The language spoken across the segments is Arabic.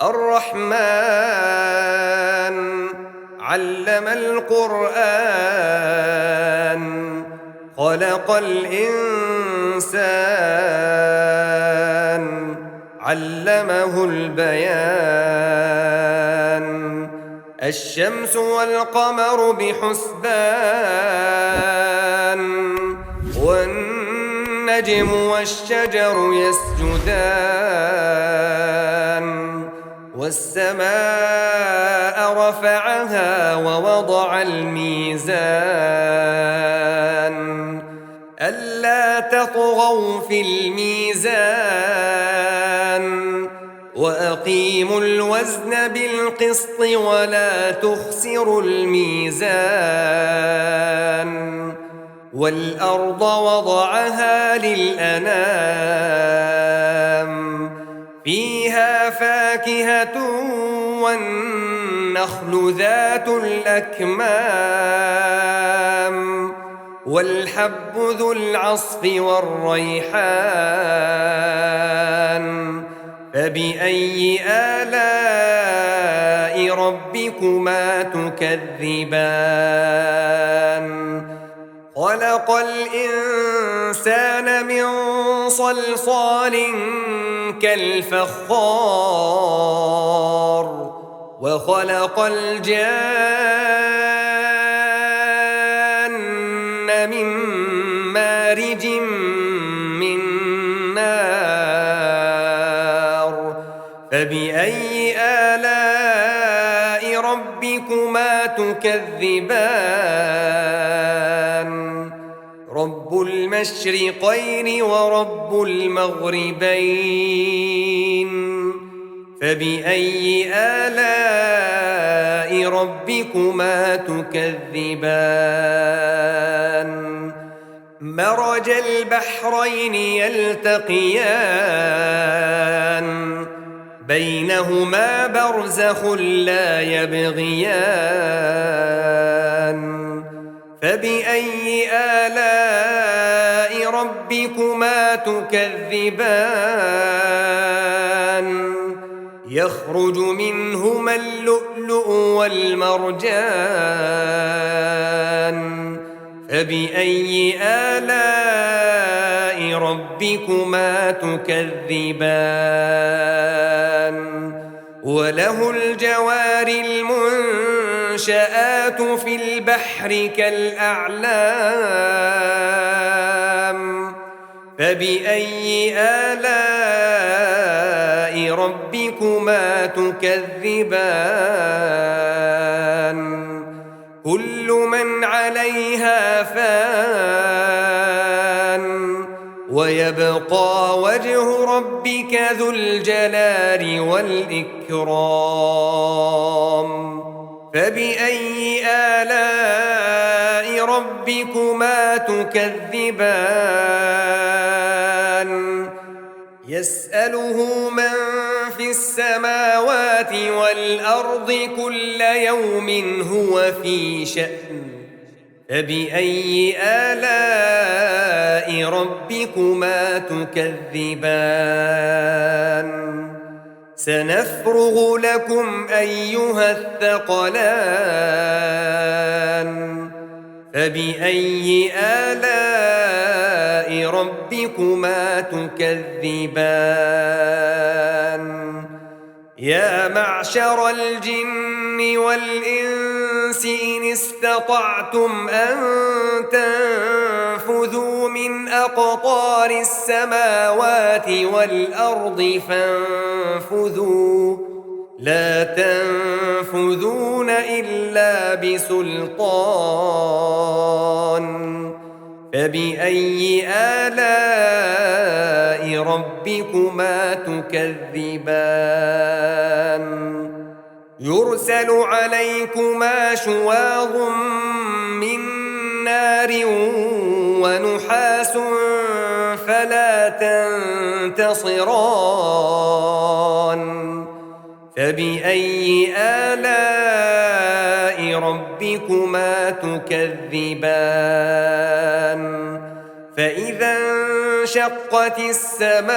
الرحمن علم القرآن خلق الإنسان علمه البيان الشمس والقمر بحسبان والنجم والشجر يسجدان والسماء رفعها ووضع الميزان ألا تطغوا في الميزان وأقيموا الوزن بالقسط ولا تخسروا الميزان والأرض وضعها للأنام فيها فاكهة والنخل ذات الأكمام والحب ذو العصف والريحان فبأي آلاء ربكما تكذبان خلق الإنسان من صلصال كالفخار وخلق الجان من مارج من نار فبأي آلاء ربكما تكذبان رب المشرقين ورب المغربين فبأي آلاء ربكما تكذبان مرج البحرين يلتقيان بينهما برزخ لا يبغيان فبأي آلاء ربكما تكذبان يخرج منهما اللؤلؤ والمرجان فبأي آلاء ربكما تكذبان وله الجوار المنشآت في البحر كالأعلام فبأي آلاء ربكما تكذبان كل من عليها فان ويبقى وجه ربك ذو الجلال والإكرام فبأي آلاء ربكما تكذبان يسأله من في السماوات والأرض كل يوم هو في شأن فبأي آلاء ربكما تكذبان سنفرغ لكم أيها الثقلان فبأي آلاء ربكما تكذبان يا معشر الجن والإنس إن استطعتم أن تنفذوا من أقطار السماوات والأرض فانفذوا لا تنفذون إلا بسلطان فبأي آلاء ربكما تكذبان يرسل عليكما شواظ من نار ونحاس فلا تنتصران فبأي آلاء ربكما تكذبان فإذا وانشقت السماء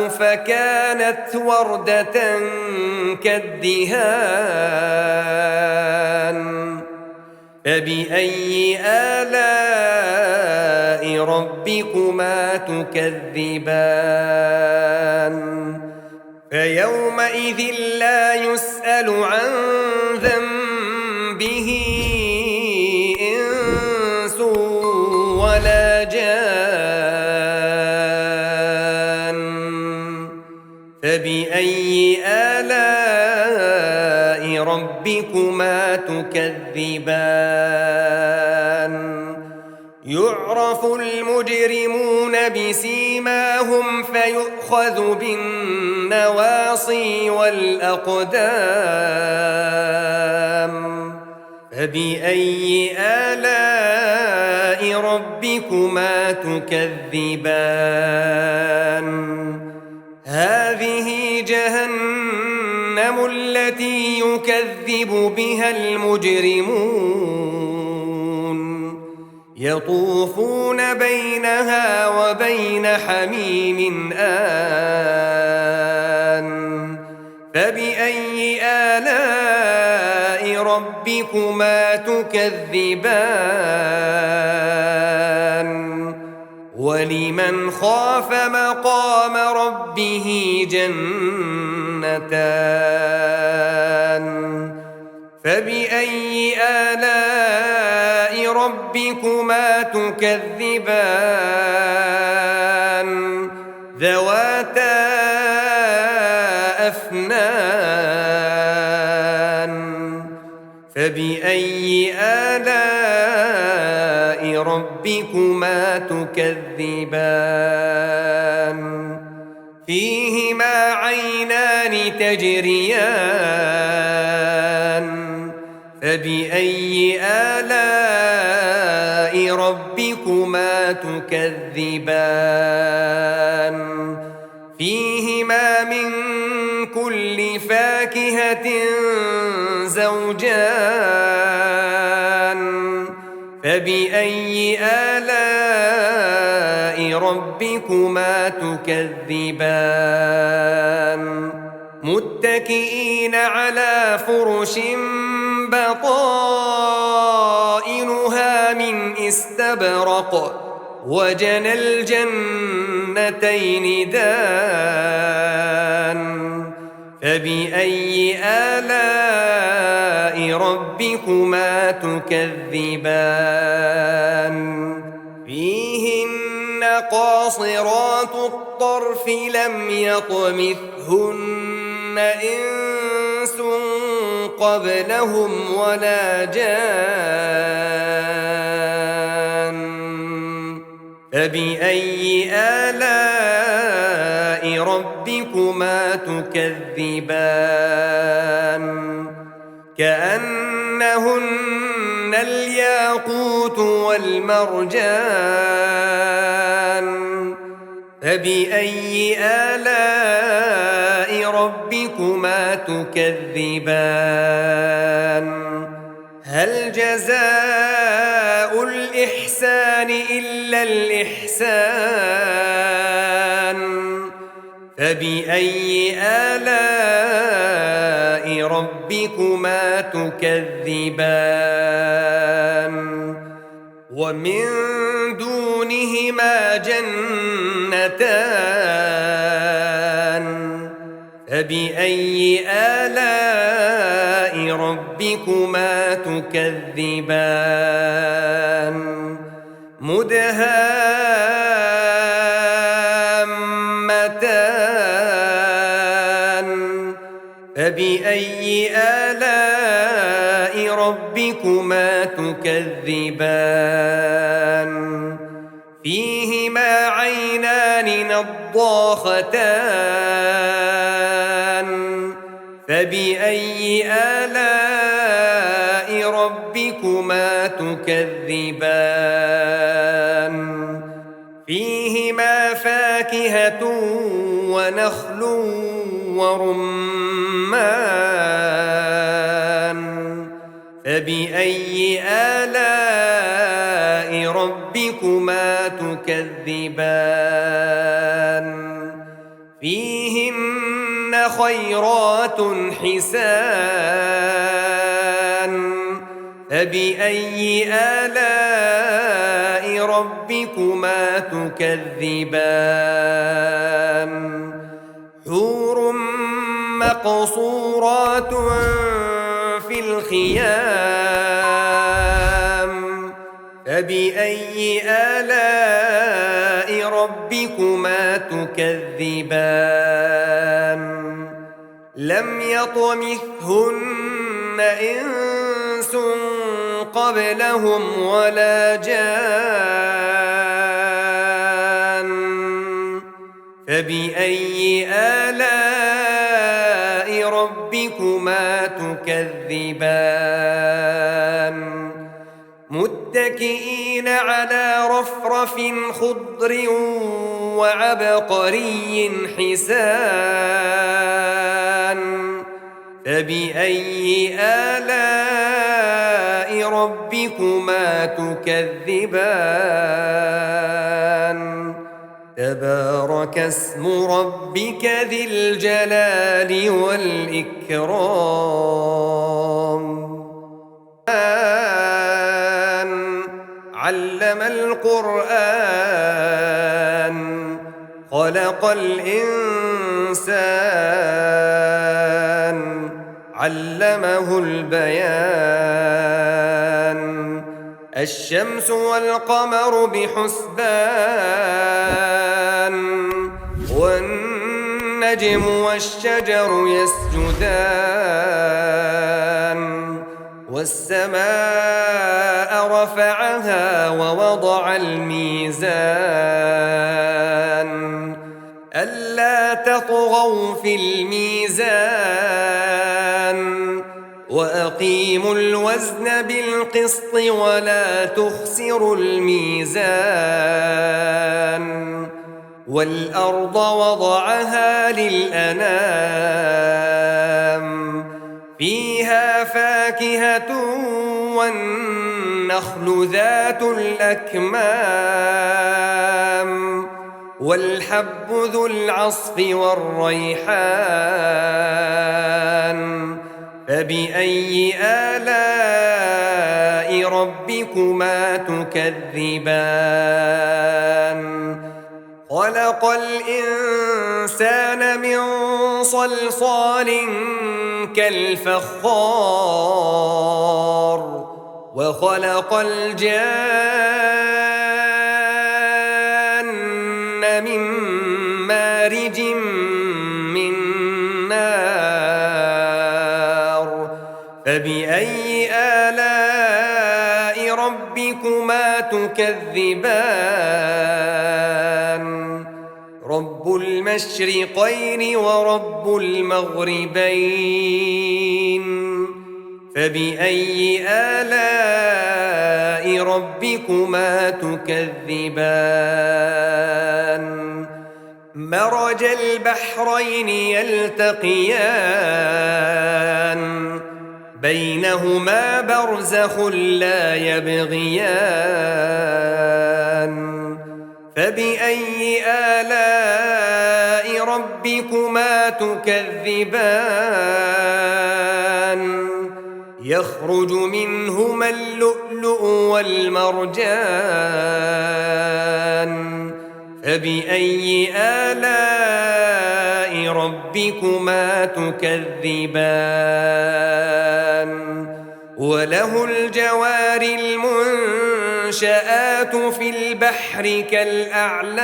فكانت وردة كالدهان فبأي آلاء ربكما تكذبان فيومئذ لا يسأل عن ذنبه إنس ولا جان فبأي آلاء ربكما تكذبان يعرف المجرمون بسيماهم فيؤخذ بالنواصي والأقدام فبأي آلاء ربكما تكذبان هذه جهنم التي يكذب بها المجرمون يطوفون بينها وبين حميم آن فبأي آلاء ربكما تكذبان ولمن خاف مقام ربه جنتان فبأي آلاء ربكما تكذبان ذواتا أفنان فبأي آلاء ربكما تكذبان فيهما عينان تجريان فبأي آلاء ربكما تكذبان فيهما من كل فاكهة زوجان فبأي آلاء ربكما تكذبان متكئين على فرش بطائنها من استبرق وجنى الجنتين دان فبأي آلاء ربكما تكذبان فيهن قاصرات الطرف لم يطمثهن إنس قبلهم ولا جان فبأي آلاء ربكما تكذبان كأنهن الياقوت والمرجان فبأي آلاء ربكما تكذبان هل جزاء الإحسان إلا الإحسان فبأي آلاء ربكما تكذبان ومن دونهما جنتان فبأي آلاء ربكما تكذبان مدهامتان فبأي آلاء ربكما تكذبان فيهما عينان نضاختان فبأي آلاء ربكما تكذبان فيهما فاكهة ونخل ورمان فبأي آلاء ربكما تكذبان فيهن خيرات حسان فبأي آلاء ربكما تكذبان حور مقصورات في الخيام فبأي آلاء ربكما تكذبان لم يطمثهن إنس قبلهم ولا جان فبأي آلاء ربكما تكذبان متكئين على رفرف خضر وعبقري حسان فبأي آلاء ربكما تكذبان تبارك اسم ربك ذي الجلال والإكرام علم القرآن خلق الإنسان علمه البيان الشمس والقمر بحسبان والنجم والشجر يسجدان والسماء رفعها ووضع الميزان ألا تطغوا في الميزان وأقيموا الوزن بالقسط ولا تخسروا الميزان والأرض وضعها للأنام فيها فاكهة والنخل ذات الأكمام والحب ذو العصف والريحان فبأي آلاء ربكما تكذبان خلق الإنسان من صلصال كالفخار وخلق الجان من مارج من نار فبأي آلاء ربكما تكذبان رب المشرقين ورب المغربين فبأي آلاء ربكما تكذبان مرج البحرين يلتقيان بينهما برزخ لا يبغيان فبأي آلاء ربكما تكذبان يخرج منهما اللؤلؤ والمرجان فبأي آلاء ربكما تكذبان وله الجوار المنشآت في البحر كالأعلام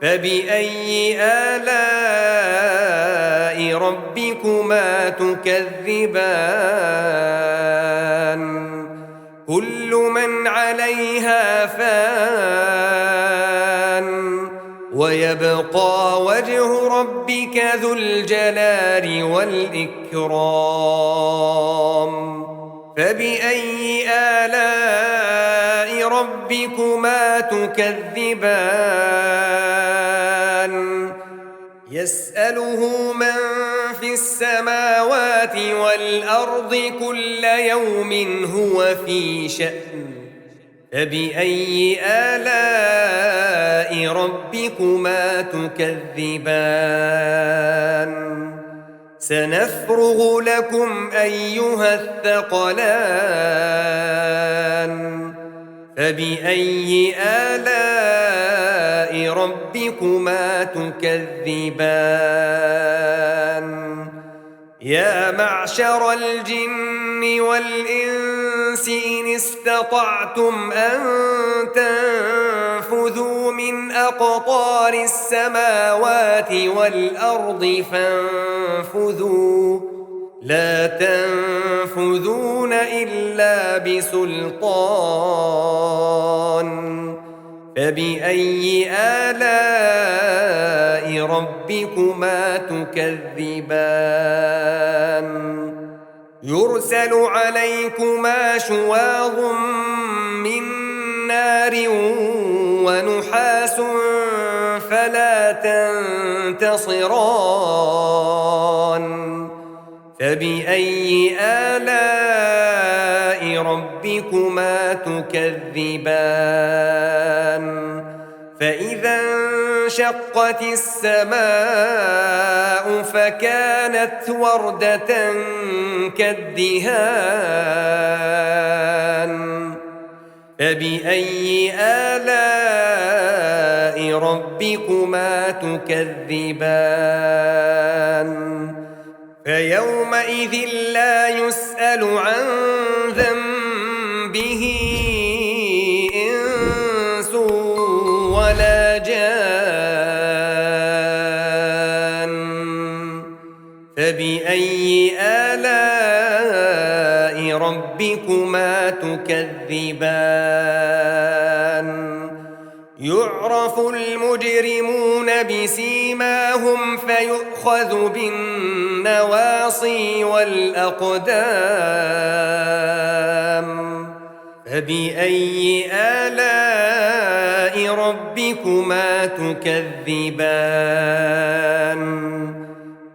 فبأي آلاء ربكما تكذبان كل من عليها فان ويبقى وجه ربك ذو الجلال والإكرام فبأي آلاء ربكما تكذبان يسأله من في في السماوات والأرض كل يوم هو في شأن فبأي آلاء ربكما تكذبان سنفرغ لكم أيها الثقلان فبأي آلاء ربكما تكذبان يا معشر الجن والإنس إن استطعتم أن تنفذوا من أقطار السماوات والأرض فانفذوا لا تنفذون إلا بسلطان فبأي آلاء ربكما تكذبان يرسل عليكما شواظ من نار ونحاس فلا تنتصران فبأي آلاء ربكما تكذبان فإذا انشقت السماء فكانت وردة كالدهان فبأي آلاء ربكما تكذبان فيومئذ لا يسأل عن ذنبه إنس ولا جان فبأي آلاء ربكما تكذبان يعرف المجرمون بسيماهم فيؤخذ بالنواصي والأقدام فبأي آلاء ربكما تكذبان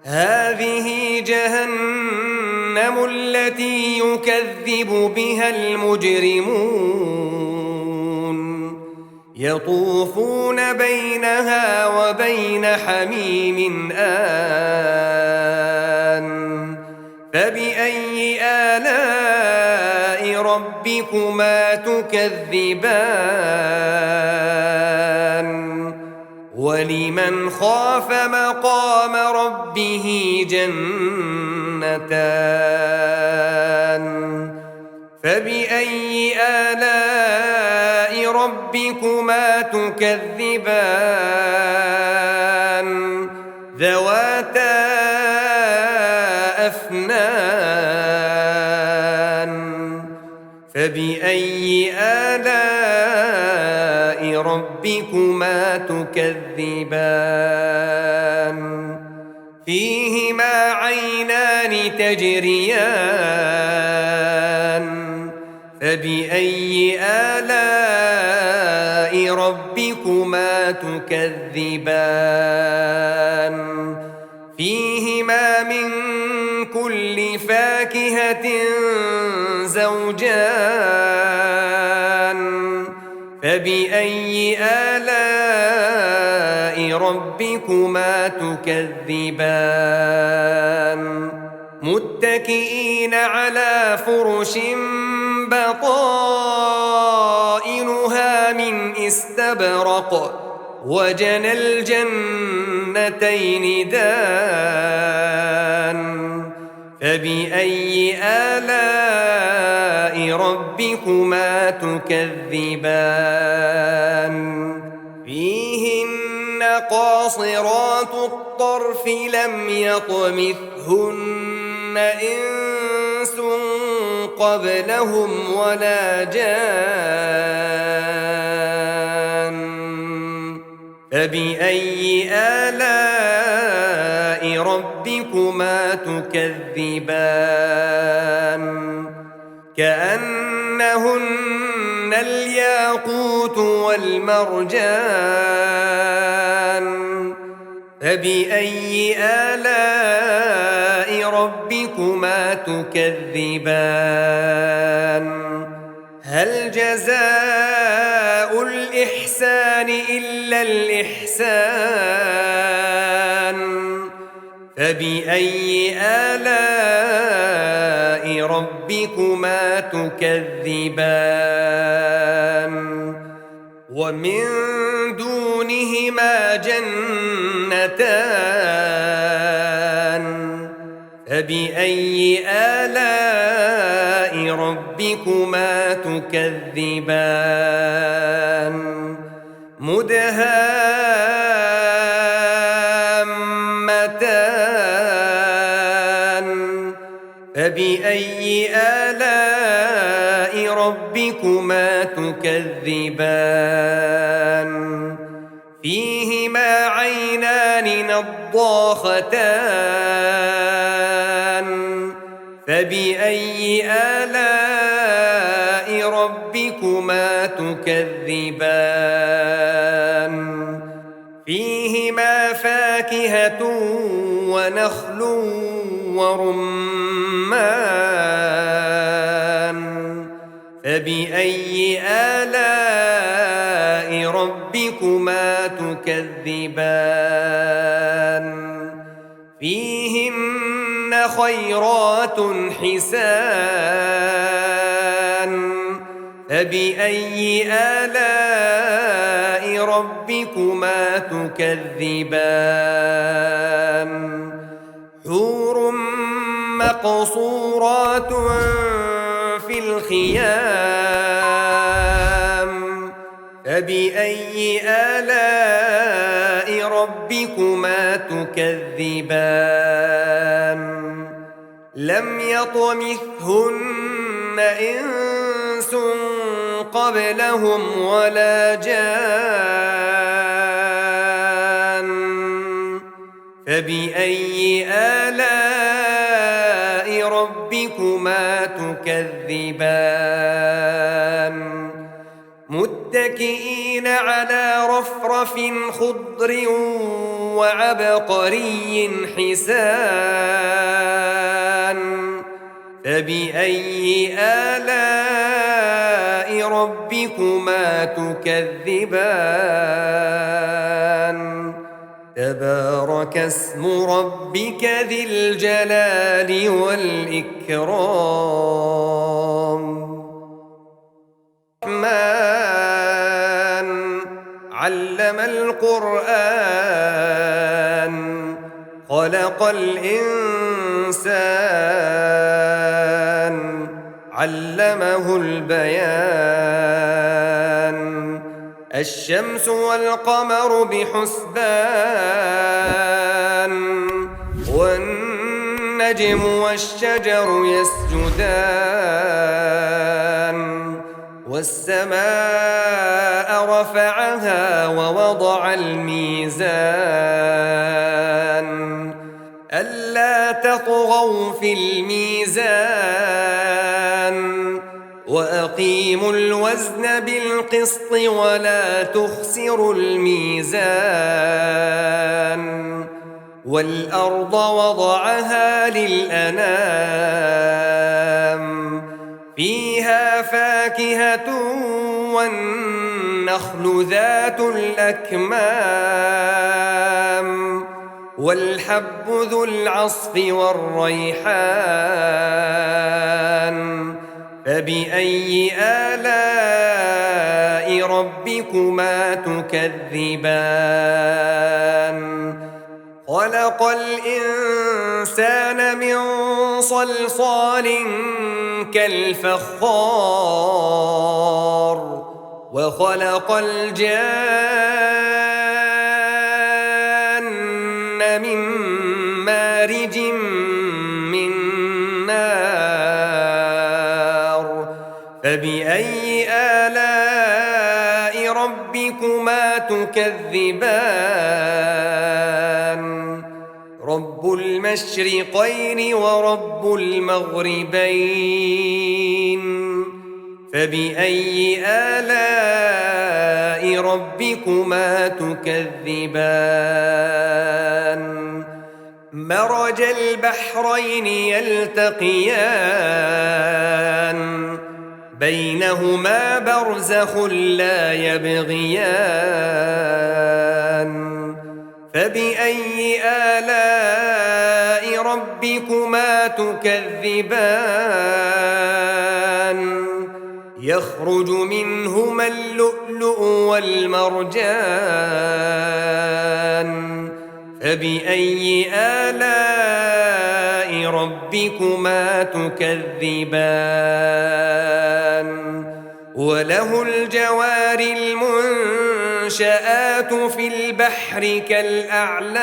هذه جهنم التي يكذب بها المجرمون يطوفون بينها وبين حميم آن فبأي آلاء ربكما تكذبان ولمن خاف مقام ربه جنتان فبأي آلاء ربكما تكذبان ذواتا أفنان فبأي آلاء ربكما تكذبان فيهما عينان تجريان فبأي آلاء ربكما تكذبان فيهما من كل فاكهة زوجان فبأي آلاء ربكما تكذبان متكئين على فرش بطائنها من استبرق وجنى الجنتين دان فبأي آلاء ربكما تكذبان فيهن قاصرات الطرف لم يطمثهن إنس قبلهم ولا جان فبأي آلاء ربكما تكذبان كأنهن الياقوت والمرجان فبأي آلاء ربكما تكذبان هل جزاء الإحسان إلا الإحسان فبأي آلاء ربكما تكذبان ومن دونهما جنتان فبأي آلاء ربكما تكذبان مدهامتان فبأي آلاء ربكما تكذبان فيهما عينان نضاختان فبأي آلاء ربكما تكذبان فيهما فاكهة ونخل ورمان فبأي آلاء ربكما تكذبان فيهن خيرات حسان فبأي آلاء ربكما تكذبان حور مقصورات في الخيام فبأي آلاء ربكما تكذبان لم يطمثهن إنس قبلهم ولا جان فبأي آلاء ربكما تكذبان متكئين على رفرف خضر وعبقري حسان فبأي آلاء ربكما تكذبان تبارك اسم ربك ذي الجلال والإكرام الرحمن علم القرآن خلق الإنسان علمه البيان الشمس والقمر بحسبان والنجم والشجر يسجدان والسماء رفعها ووضع الميزان ألا تطغوا في الميزان وأقيموا الوزن بالقسط ولا تخسروا الميزان والأرض وضعها للأنام فيها فاكهة والنخل ذات الأكمام والحب ذو العصف والريحان فبأي آلاء ربكما تكذبان خلق الإنسان من صلصال كالفخار وخلق الجان من مارج من نار فبأي آلاء ربكما تكذبان رب المشرقين ورب المغربين فبأي آلاء ربكما تكذبان مرج البحرين يلتقيان بينهما برزخ لا يبغيان فبأي آلاء ربكما تكذبان يخرج منهما اللؤلؤ والمرجان فبأي آلاء ربكما تكذبان وله الجوار المنشآت في البحر كالأعلام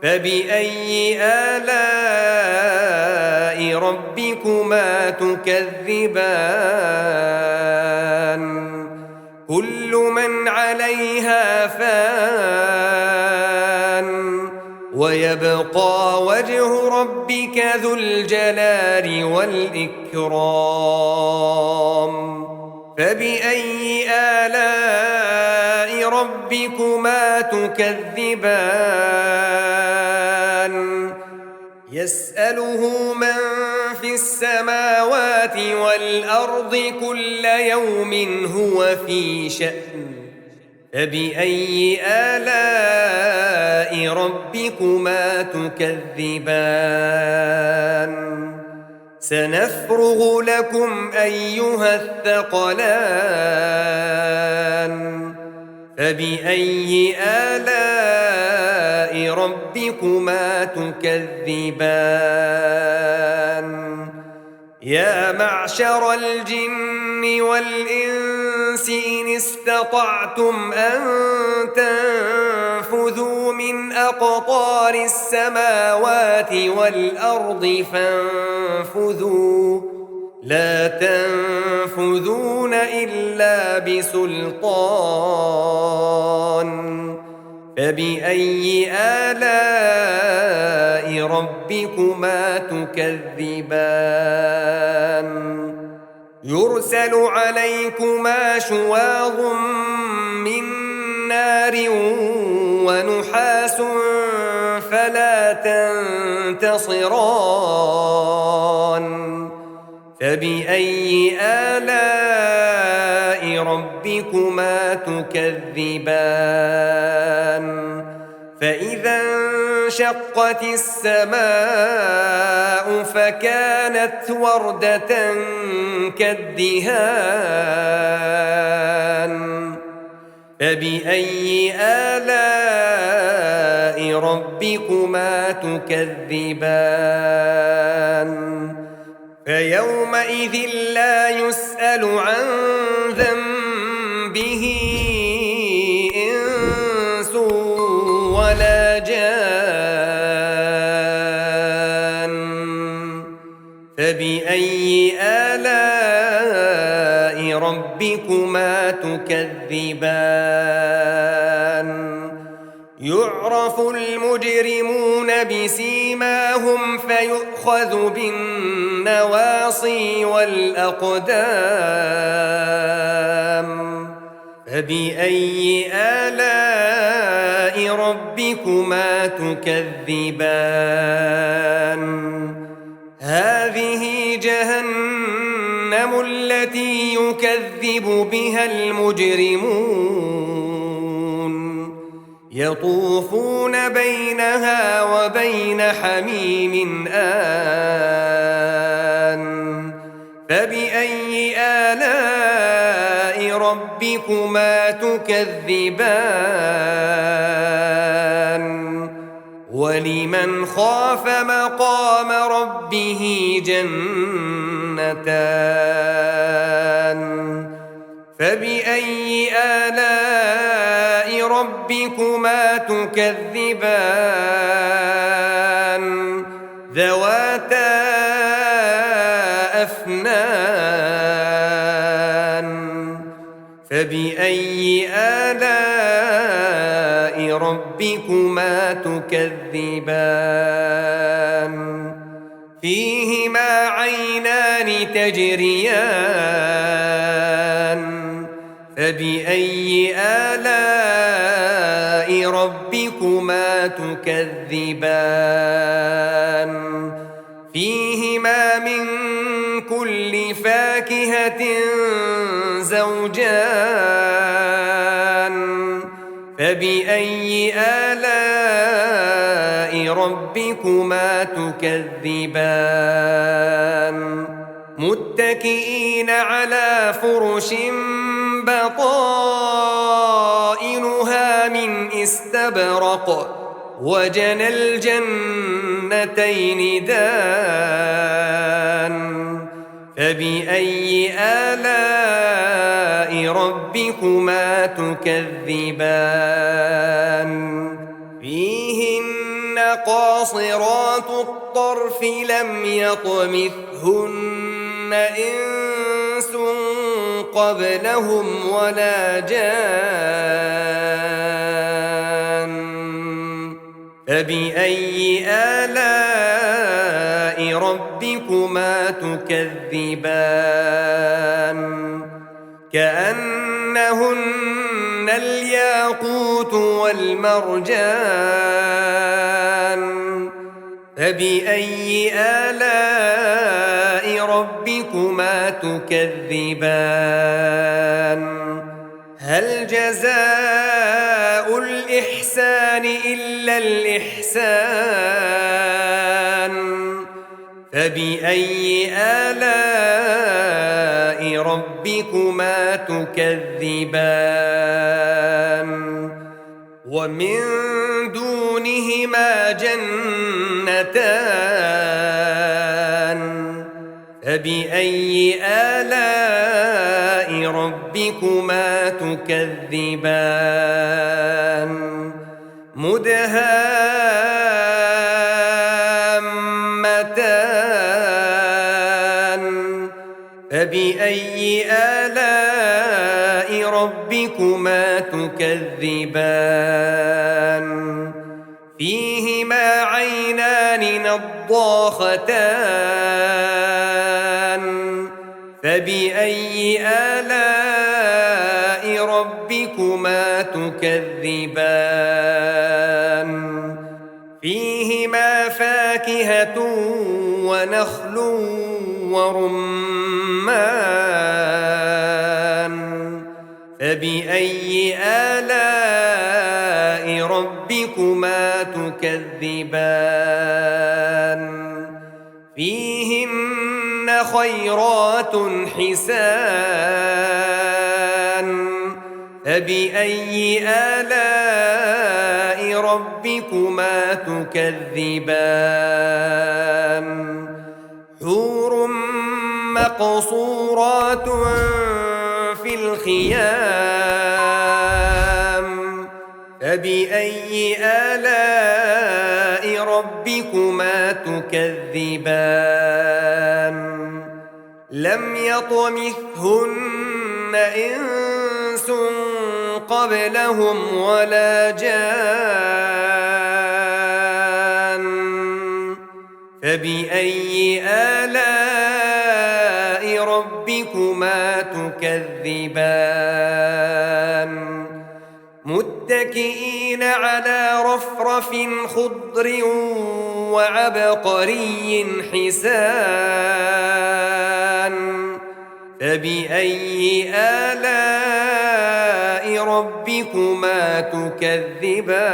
فبأي آلاء ربكما تكذبان كل من عليها فان ويبقى وجه ربك ذو الجلال والإكرام فبأي آلاء ربكما تكذبان يسأله من في السماوات والأرض كل يوم هو في شأن فبأي آلاء ربكما تكذبان سنفرغ لكم أيها الثقلان فبأي آلاء ربكما تكذبان يا معشر الجن والإنس إن استطعتم أن تنفذوا من أقطار السماوات والأرض فانفذوا لا تنفذون إلا بسلطان فبأي آلاء ربكما تكذبان يرسل عليكما شواظ من نار ونحاس فلا تنتصران فبأي آلاء ربكما تكذبان فإذا انشقت السماء فكانت وردة كالدهان فبأي آلاء ربكما تكذبان فيومئذ لا يسأل عن ذنبه إنس ولا جان فبأي آلاء ربكما تكذبان يعرف المجرمون بسيماهم فيؤخذ بالنواصي والأقدام فبأي آلاء ربكما تكذبان هذه جهنم التي يكذب بها المجرمون يطوفون بينها وبين حميم آن فبأي آلاء ربكما تكذبان ولمن خاف مقام ربه جنتان فبأي آلاء ربكما تكذبان ذواتا أفنان فبأي آلاء ربكما تكذبان فيهما عينان تجريان فبأي آلاء ربكما تكذبان فيهما من كل فاكهة زوجان فبأي آلاء ربكما تكذبان متكئين على فرش بطائنها من استبرق وجنى الجنتين دان فبأي آلاء ربكما تكذبان فيهن قاصرات الطرف لم يطمثهن إنس قبلهم ولا جان فبأي آلاء ربكما تكذبان كأنهن الياقوت والمرجان فبأي آلاء ربكما تكذبان هل جزاء الإحسان إلا الإحسان فبأي آلاء ربكما تكذبان ومن دونهما جنتان فبأي آلاء ربكما تكذبان مدهامتان فبأي آلاء ربكما تكذبان فيهما عينان نضاختان فبأي آلاء ربكما تكذبان فيهما فاكهة ونخل ورمان فبأي آلاء ربكما تكذبان فيهن خيرات حسان فبأي آلاء ربكما تكذبان حور مقصورات في الخيام فبأي آلاء ربكما تكذبان لم يطمثهن إنس قبلهم ولا جان فبأي آلاء ربكما تكذبان متكئين على رفرف خضر وعبقري حسان فبأي آلاء ربكما تكذبان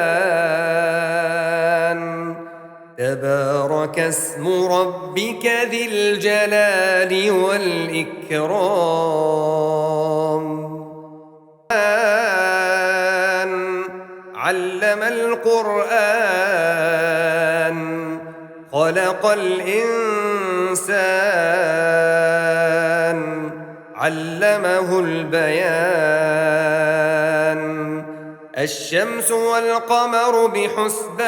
تبارك اسم ربك ذي الجلال والإكرام علم القرآن خلق الإنسان علمه البيان الشمس والقمر بحسبان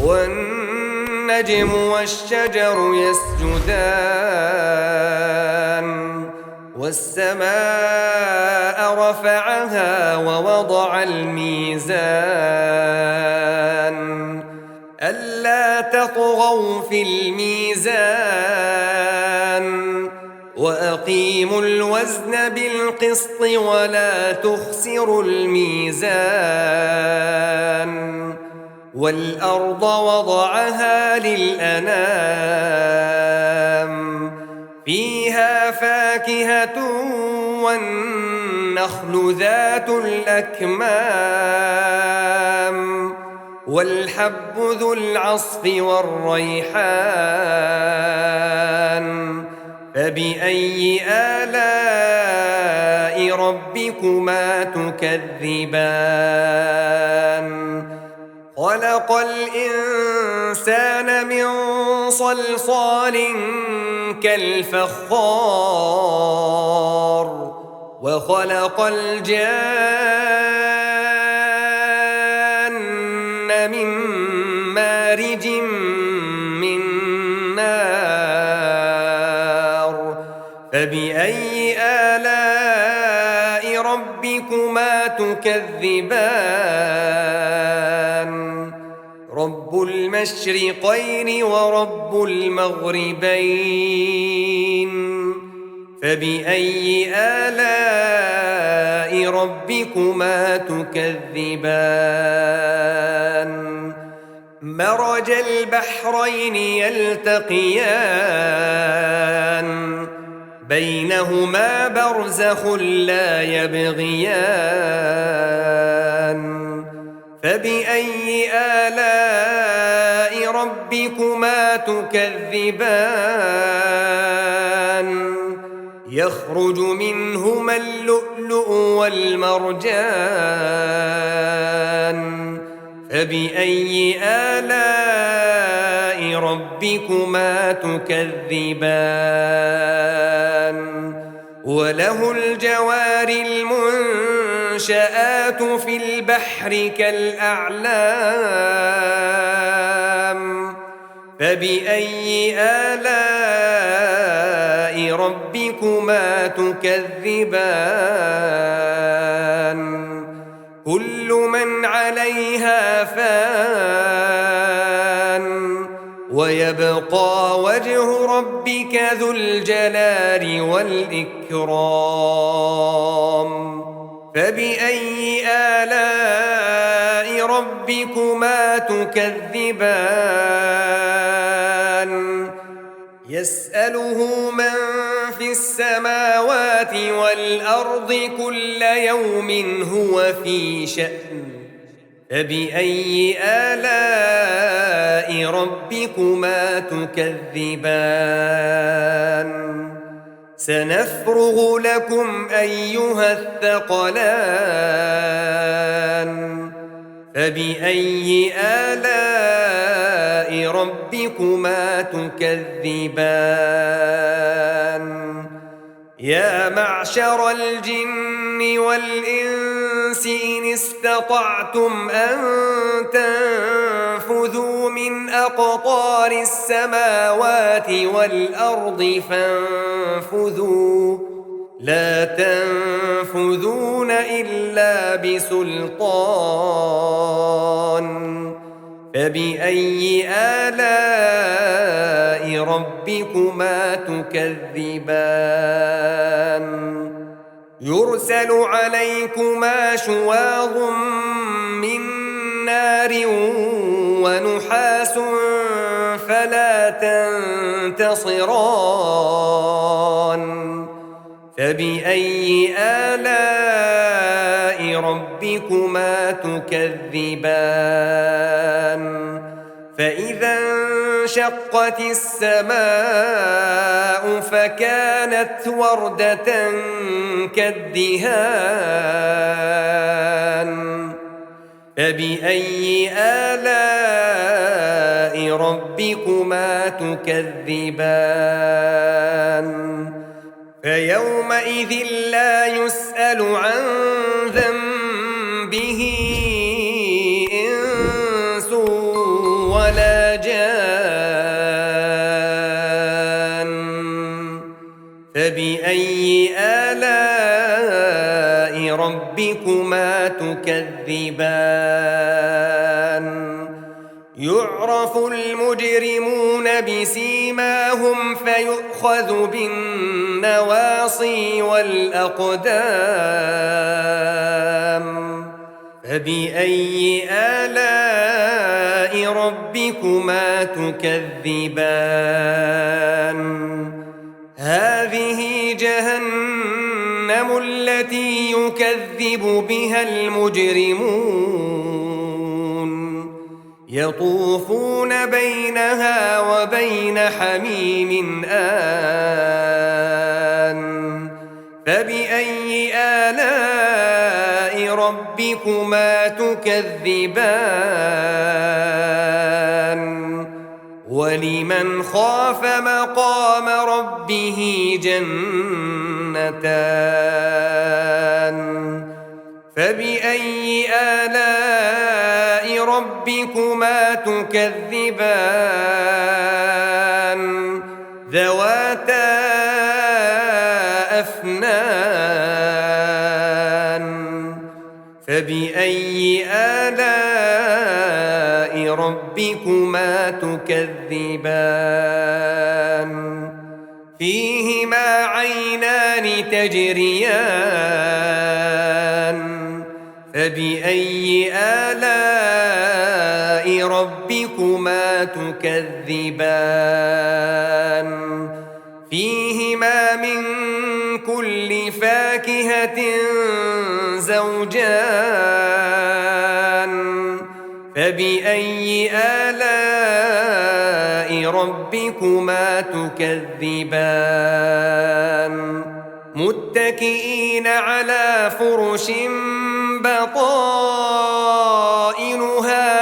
والنجم والشجر يسجدان والسماء رفعها ووضع الميزان ألا تطغوا في الميزان وأقيموا الوزن بالقسط ولا تخسروا الميزان والأرض وضعها للأنام فيها فاكهة والنخل ذات الأكمام والحب ذو العصف والريحان فبأي آلاء ربكما تكذبان خلق الإنسان من صلصال كالفخار وخلق الجان من مارج من نار فبأي آلاء ربكما تكذبان رب المشرقين ورب المغربين فبأي آلاء ربكما تكذبان مرج البحرين يلتقيان بينهما برزخ لا يبغيان فبأي آلاء ربكما تكذبان يخرج منهما اللؤلؤ والمرجان فبأي آلاء ربكما تكذبان وله الجوار المنشآت في البحر كالأعلام فبأي آلاء ربكما تكذبان كل من عليها فان ويبقى وجه ربك ذو الجلال والإكرام فبأي آلاء ربكما تكذبان يسأله من في السماوات والأرض كل يوم هو في شأن فبأي آلاء ربكما تكذبان سنفرغ لكم أيها الثقلان فبأي آلاء ربكما تكذبان يا معشر الجن والإنس إن استطعتم أن تنفذوا من أقطار السماوات والأرض فانفذوا لا تنفذون إلا بسلطان فبأي آلاء ربكما تكذبان يرسل عليكما شواظ من نار ونحاس فلا تنتصران فبأي آلاء ربكما تكذبان فإذا انشقت السماء فكانت وردة كالدهان فبأي آلاء ربكما تكذبان فيومئذ لا يسأل عن ذنبه إنس ولا جان فبأي آلاء ربكما تكذبان يعرف المجرمون بسيماهم فيؤخذ بالنواصي والأقدام فبأي آلاء ربكما تكذبان هذه جهنم التي يكذب بها المجرمون يطوفون بينها وبين حميم آن فبأي آلاء ربكما تكذبان ولمن خاف مقام ربه جنتان فبأي آلاء ربكما تكذبان ذواتا أفنان فبأي آلاء ربكما تكذبان فيهما عينان تجريان فبأي آلاء ربكما تكذبان فيهما من كل فاكهة زوجان فبأي آلاء ربكما تكذبان متكئين على فرش بطائنها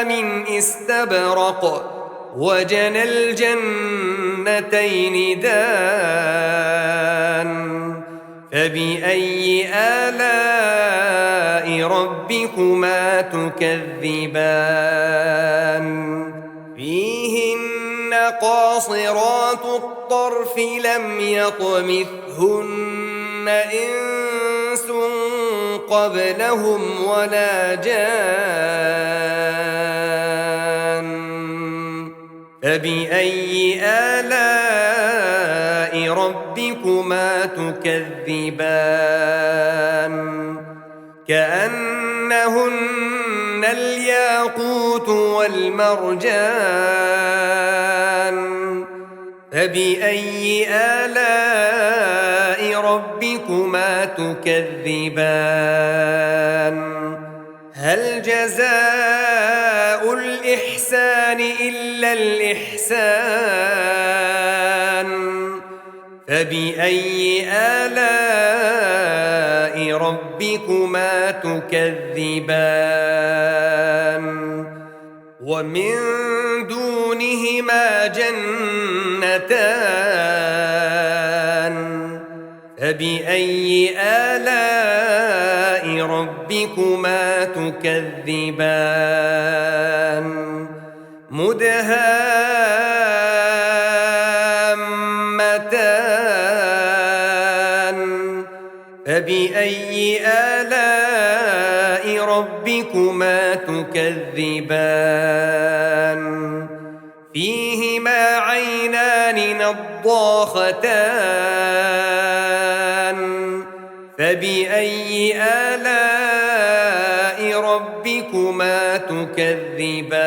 من استبرق وجنى الجنتين دان فبأي آلاء ربكما تكذبان فيهن قاصرات الطرف لم يطمثهن إنس قبلهم ولا جان فبأي آلاء ربكما تكذبان كأنهن الياقوت والمرجان فبأي آلاء ربكما تكذبان هل جزاء الإحسان إلا الإحسان فبأي آلاء ربكما تكذبان ومن دونهما جنتان فبأي آلاء ربكما تكذبان مدهامتان فبأي آلاء ربكما تكذبان فيهما عينان نضاختان فبأي آلاء ربكما تكذبان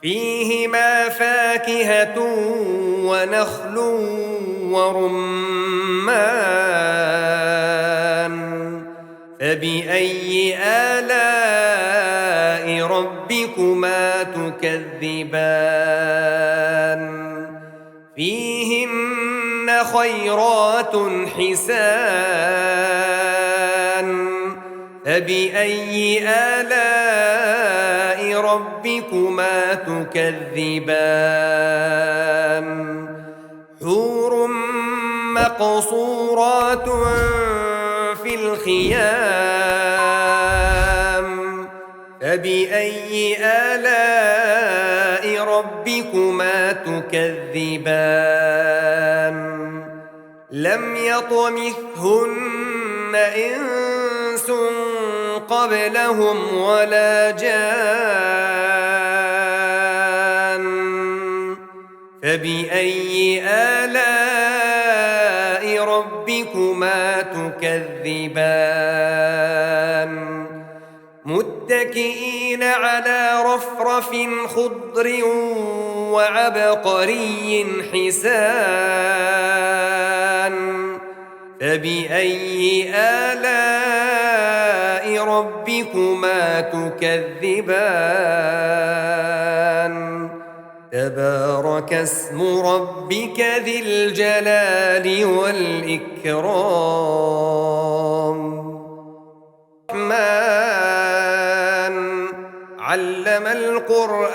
فيهما فاكهة ونخل ورمان فبأي آلاء ربكما تكذبان فيهن خيرات حسان فبأي آلاء ربكما تكذبان حور مقصورات في الخيام فبأي آلاء ربكما تكذبان لم يطمثهن إنس قبلهم ولا جان فبأي آلاء ربكما تكذبان متكئين على رفرف خضر وعبقري حسان فبأي آلاء ربكما تكذبان تبارك اسم ربك ذي الجلال والإكرام الرحمن علم القرآن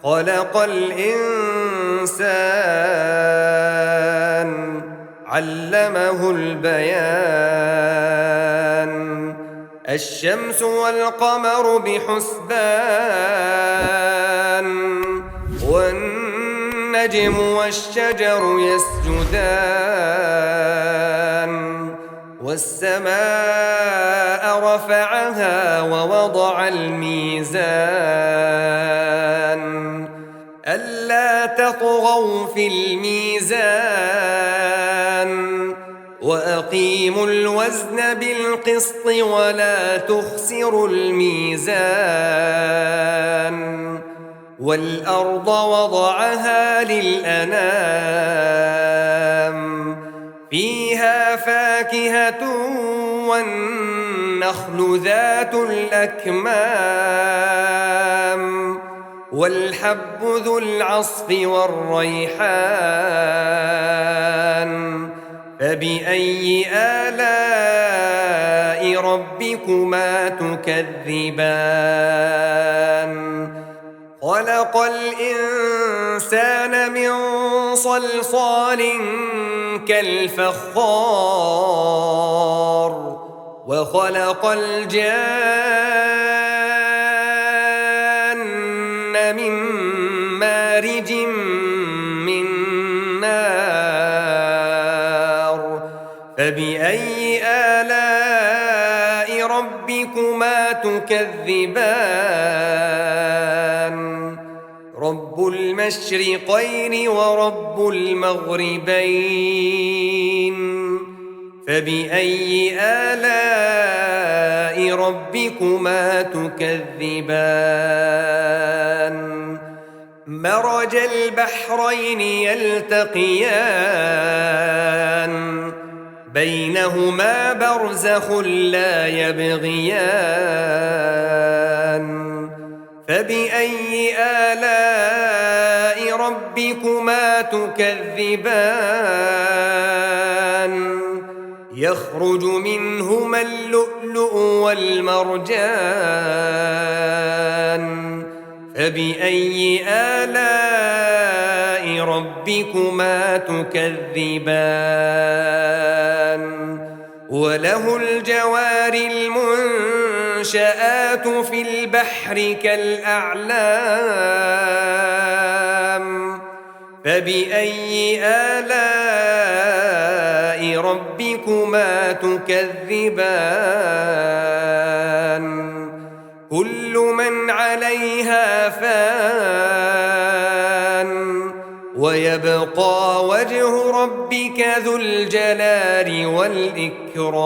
خلق الإنسان علمه البيان الشمس والقمر بحسبان والنجم والشجر يسجدان والسماء رفعها ووضع الميزان ألا تطغوا في الميزان وأقيموا الوزن بالقسط ولا تخسروا الميزان والأرض وضعها للأنام فيها فاكهة والنخل ذات الأكمام والحب ذو العصف والريحان فبأي آلاء ربكما تكذبان خلق الإنسان من صلصال كالفخار وخلق الجان من مارج من نار فبأي آلاء ربكما تكذبان رب المشرقين ورب المغربين فبأي آلاء ربكما تكذبان مرج البحرين يلتقيان بينهما برزخ لا يبغيان فبأي آلاء ربكما تكذبان يخرج منهما اللؤلؤ والمرجان فبأي آلاء ربكما تكذبان وله الجوار المنشآت في البحر كالأعلام فبأي آلاء ربكما تكذبان كل من عليها فان ويبقى وجه ربك ذو الجلال والإكرام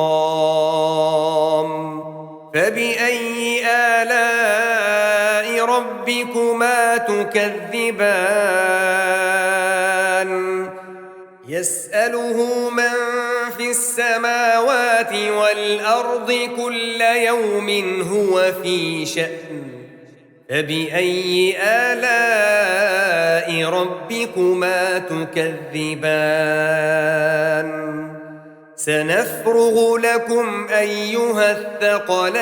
فبأي آلاء ربكما تكذبان يسأله من في السماوات والأرض كل يوم هو في شأن فبأي آلاء ربكما تكذبان سنفرغ لكم أيها الثقلان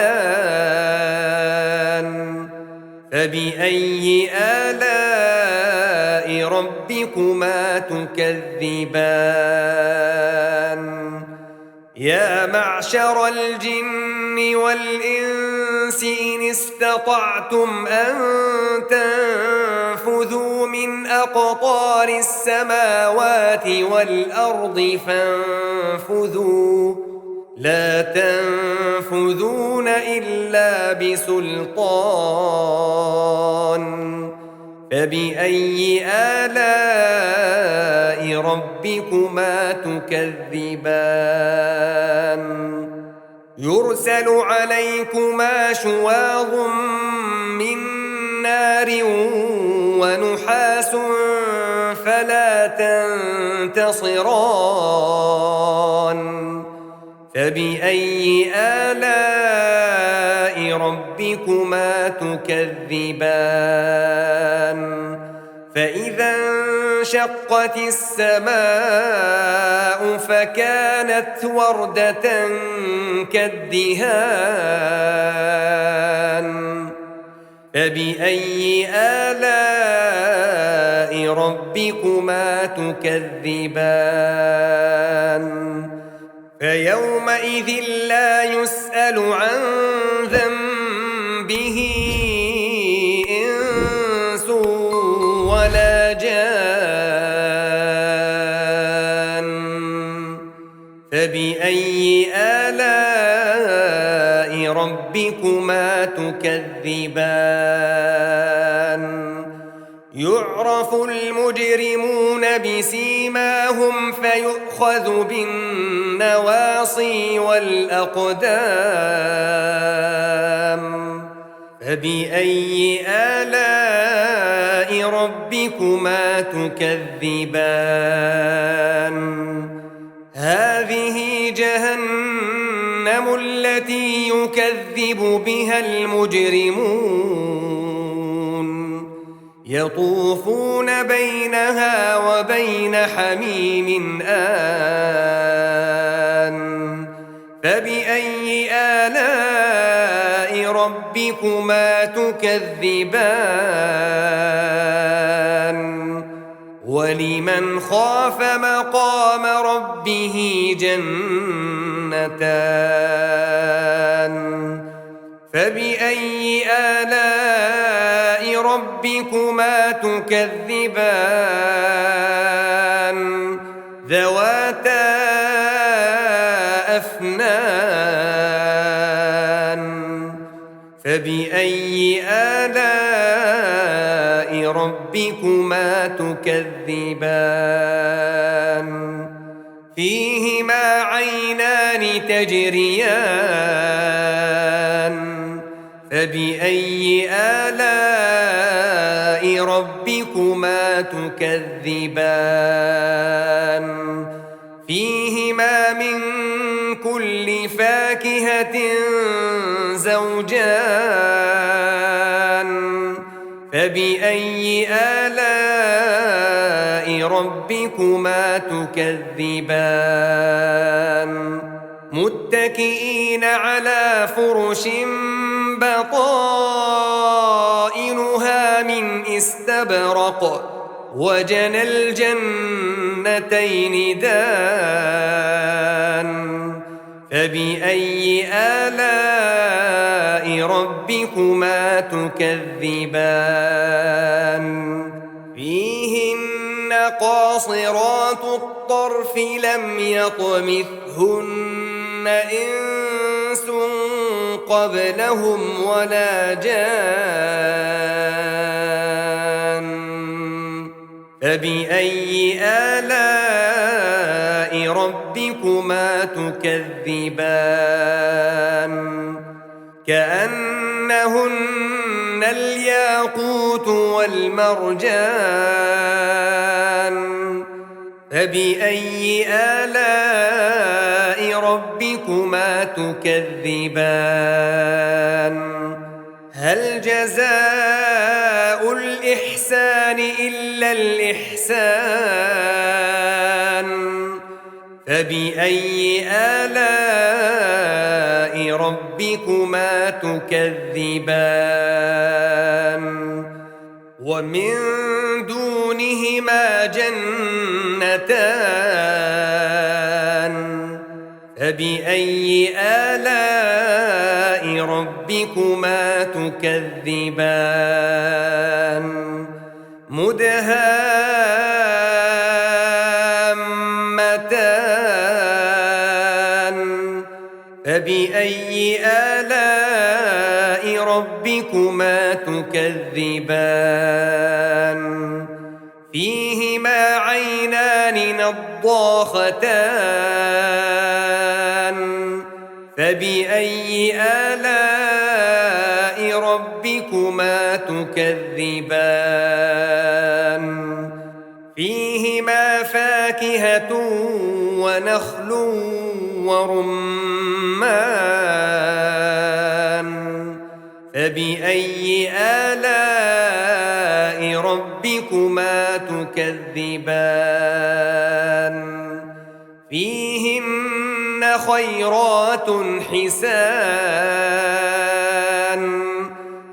فبأي آلاء ربكما تكذبان يا معشر الجن والإنس إن استطعتم أن تنفذوا من أقطار السماوات والأرض فانفذوا لا تنفذون إلا بسلطان فبأي آلاء ربكما تكذبان يرسل عليكما شواظ من نار ونحاس فلا تنتصران فبأي آلاء ربكما تكذبان فإذا انشقت السماء فكانت وردة كالدهان فبأي آلاء ربكما تكذبان فيومئذ لا يسأل عن ذنبه إنس ولا جان فبأي آلاء ربكما تكذبان يعرف المجرمون بسيماهم فيؤخذ بالنواصي والأقدام فبأي آلاء ربكما تكذبان هذه جهنم التي يكذب بها المجرمون يطوفون بينها وبين حميم آن فبأي آلاء ربكما تكذبان ولمن خاف مقام ربه جنتان فبأي آلاء ربكما تكذبان ذواتا أفنان فبأي آلاء ربكما تكذبان فيهما عينان تجريان فبأي آلاء ربكما تكذبان فيهما من كل فاكهة زوجان فبأي آلاء ربكما تكذبان متكئين على فرش بطائنها من استبرق وجنى الجنتين دان فبأي آلاء ربكما تكذبان فيهن قاصرات الطرف لم يطمثهن إنس قبلهم ولا جان فبأي آلاء ربكما تكذبان كأنهن الياقوت والمرجان فبأي آلاء ربكما تكذبان هل جزاء الإحسان إلا الإحسان فبأي آلاء ربكما تكذبان ومن دونهما جنتان فبأي آلاء ربكما تكذبان مدهامتان فبأي آلاء ربكما تكذبان فيهما عينان نضاختان فبأي آلاء ربكما تكذبان فيهما فاكهة ونخل ورمان فبأي آلاء ربكما تكذبان فيهن خيرات حسان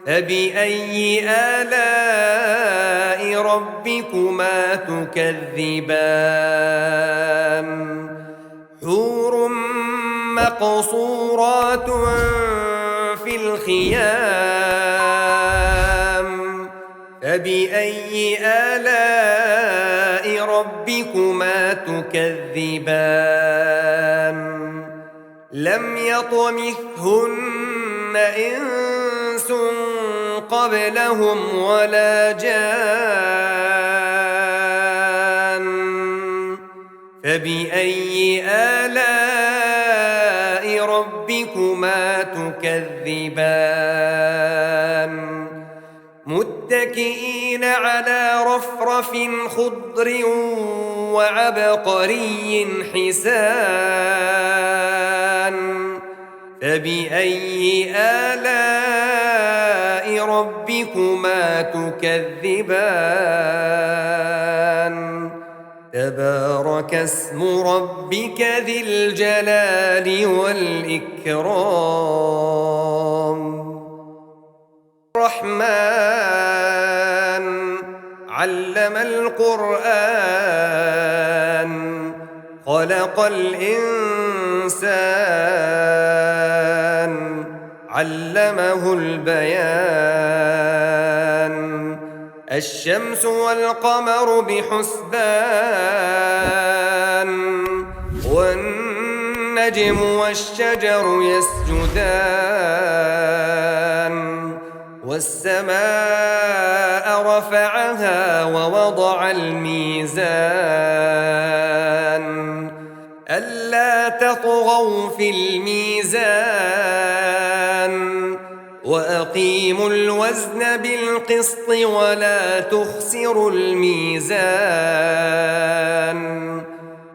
فبأي آلاء ربكما تكذبان حور مقصورات في الخيام فبأي آلاء ربكما تكذبان لم يطمثهن إنس قبلهم ولا جان فبأي آلاء ربكما تكذبان متكئين على رفرف خضر وعبقري حسان فبأي آلاء ربكما تكذبان تبارك اسم ربك ذي الجلال والإكرام الرحمن علم القرآن خلق الإنسان علمه البيان الشمس والقمر بحسبان والنجم والشجر يسجدان والسماء رفعها ووضع الميزان ألا تطغوا في الميزان وأقيموا الوزن بالقسط ولا تخسروا الميزان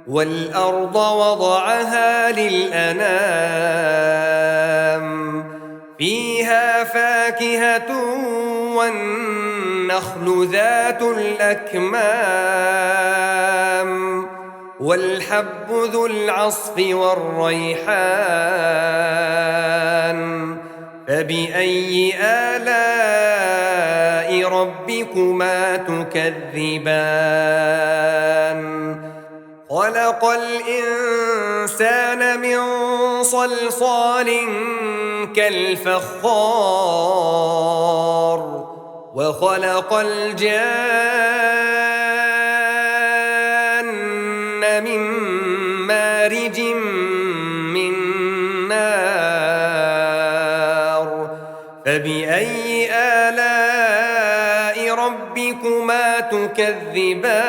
والأرض وضعها للأنام فيها فاكهة والنخل ذات الأكمام والحب ذو العصف والريحان فبأي آلاء ربكما تكذبان خلق الإنسان من صلصال كالفخار وخلق الجان من مارج من نار فبأي آلاء ربكما تكذبان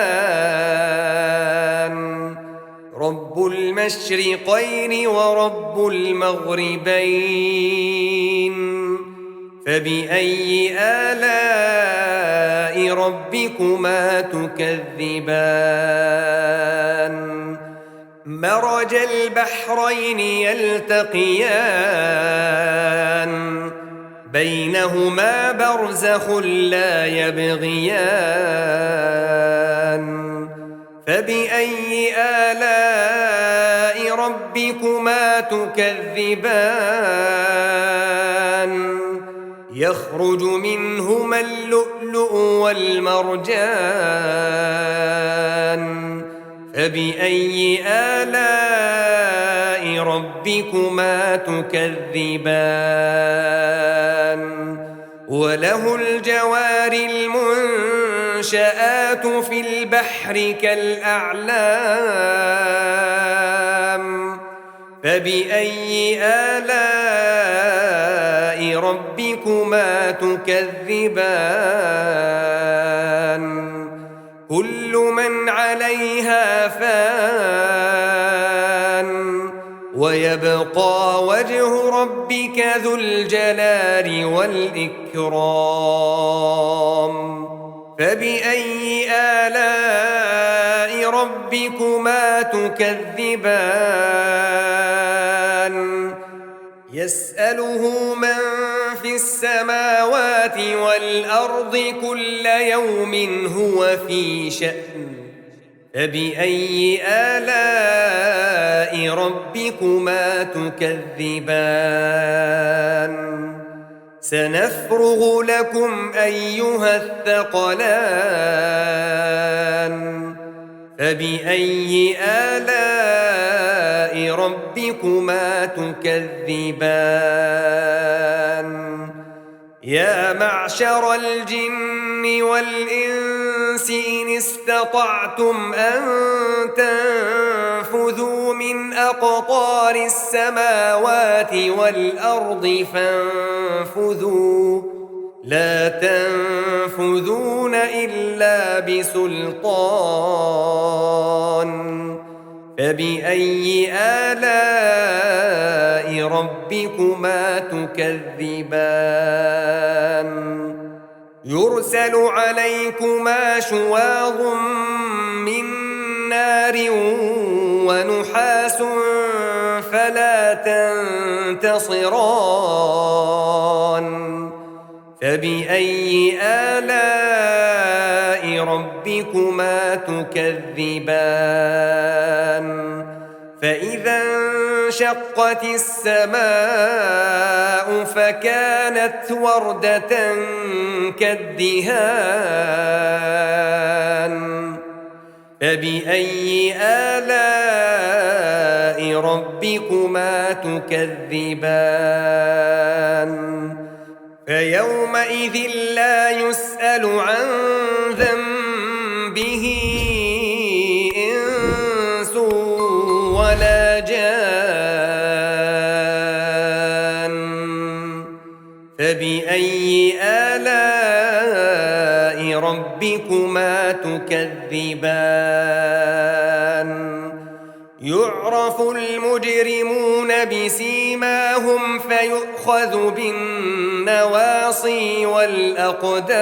رب المشرقين ورب المغربين فبأي آلاء ربكما تكذبان مرج البحرين يلتقيان بينهما برزخ لا يبغيان فبأي آلاء ربكما تكذبان يخرج منهما اللؤلؤ والمرجان فبأي آلاء ربكما تكذبان وله الجوار المنشآت في البحر كالأعلام فبأي آلاء ربكما تكذبان كل من عليها فان ويبقى وجه ربك ذو الجلال والإكرام فبأي آلاء ربكما تكذبان يسأله من في السماوات والأرض كل يوم هو في شأن فبأي آلاء ربكما تكذبان سنفرغ لكم أيها الثقلان فبأي آلاء ربكما تكذبان يا معشر الجن والإنس إن استطعتم أن تنفذوا من أقطار السماوات والأرض فانفذوا لا تنفذون إلا بسلطان فبأي آلاء ربكما تكذبان يرسل عليكما شواظ من نار ونحاس فلا تنتصران فبأي آلاء ربكما تكذبان فإذا انشقت السماء فكانت وردة كالدهان فبأي آلاء ربكما تكذبان فيومئذ لا يسأل عن ذنبه إنس ولا جان فبأي آلاء ربكما تكذبان يعرف المجرمون بسيماهم فيؤخذ بالنواصي والأقدام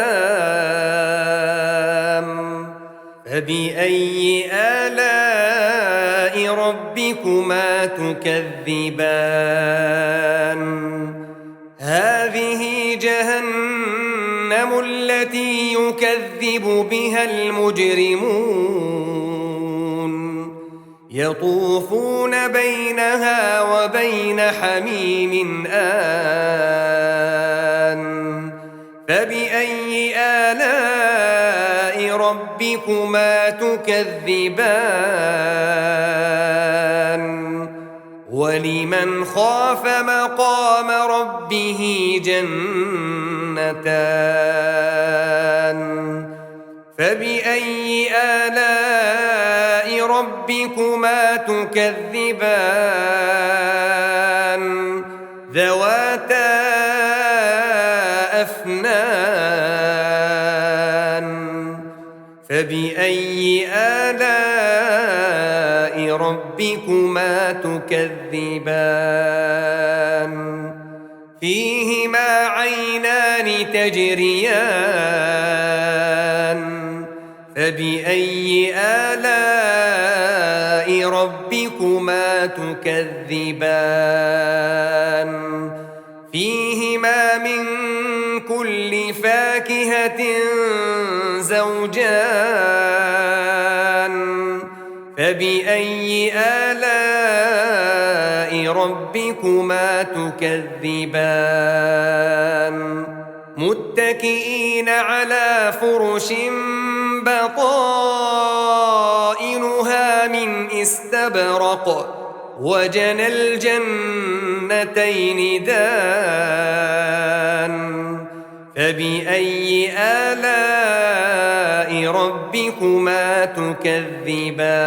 فبأي آلاء ربكما تكذبان هذه جهنم التي يكذب بها المجرمون يطوفون بينها وبين حميم آن فبأي آلاء ربكما تكذبان ولمن خاف مقام ربه جنتان فبأي آلاء ربكما تكذبان ذواتا أفنان فبأي آلاء ربكما تكذبان فيهما عينان تجريان فبأي آلاء ربكما تكذبان فيهما من كل فاكهة زوجان فبأي آلاء ربكما تكذبان متكئين على فرش بطائنها من استبرق وجنى الجنتين دان فبأي آلاء ربكما تكذبان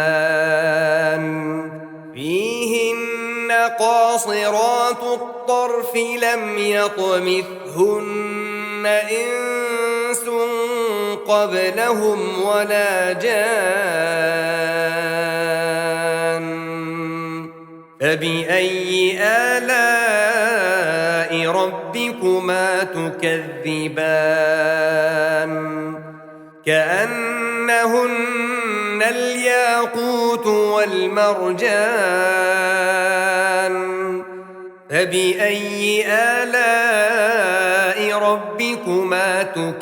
فيهن قاصرات الطرف لم يطمثهن إنس قبلهم ولا جان فبأي آلاء ربكما تكذبان كأنهن الياقوت والمرجان فبأي آلاء ربكما تكذبان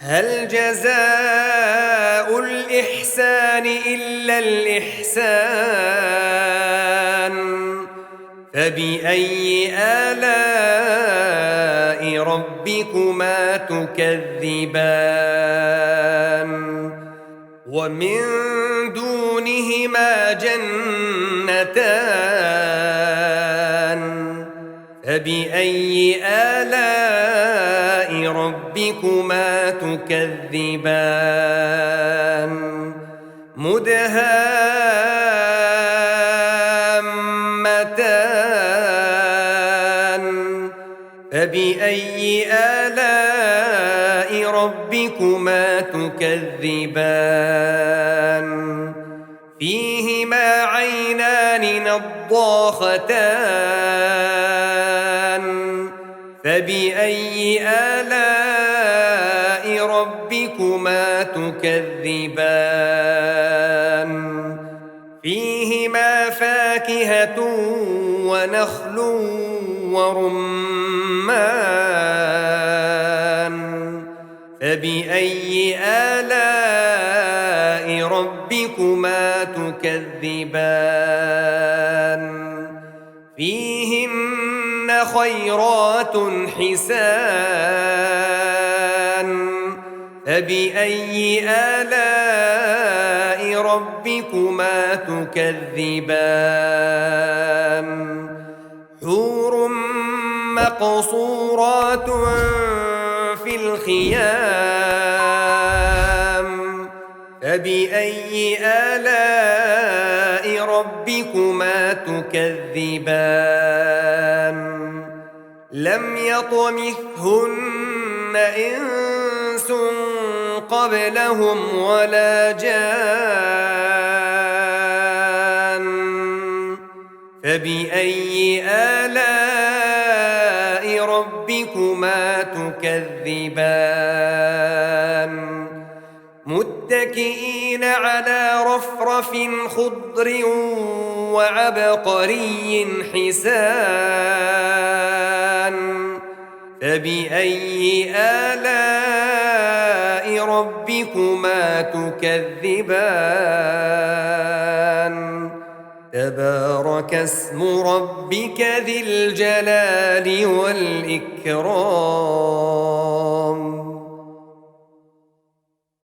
هل جزاء الإحسان إلا الإحسان فبأي آلاء ربكما تكذبان ومن دونهما جنتان فبأي آلاء ربكما تكذبان مدهامتان فبأي آلاء ربكما تكذبان فيهما عينان نضاختان فبأي آلاء ربكما تكذبان فيهما فاكهة ونخل ورمان فبأي آلاء ربكما تكذبان فيهن خيرات حسان فبأي آلاء ربكما تكذبان حور مقصورات في الخيام فبأي آلاء ربكما تكذبان لم يطمثهن إنس قبلهم ولا جان فبأي آلاء ربكما تكذبان متكئين على رفرف خضر وعبقري حسان فبأي آلاء ربكما تكذبان تبارك اسم ربك ذي الجلال والإكرام